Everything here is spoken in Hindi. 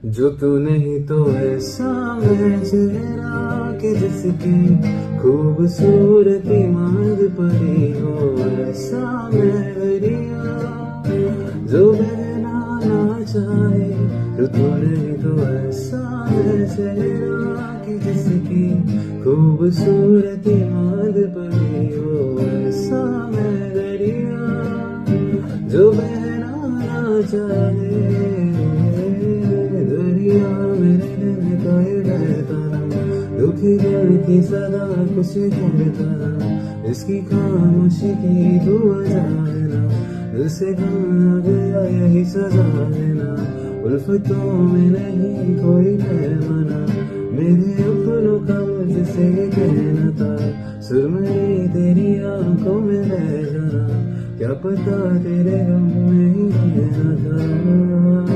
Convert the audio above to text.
जो तू नहीं तो ऐसा मैं चेहरा कि जिसकी खूबसूरती मांग पड़ी हो, ऐसा मैं दरिया जो बहना ना चाहे। जो तू नहीं तो ऐसा मैं चेहरा कि जिसकी खूबसूरती मांग पड़ी हो, ऐसा मैं दरिया जो बहना ना चाहे। दरिया मेरे दिल का ये बहता ना, दुखी दिल की सदा कुछ कहता ना, इसकी खामोशी की तू वजह है ना, दिल से गम आ गया यही सजा है ना। उल्फतों में नहीं कोई पैमाना, मेरे अपनों का मुझसे ये कहना था, सुरमई तेरी आंखों में रह जाना, क्या पता तेरे गम में ही रहना था।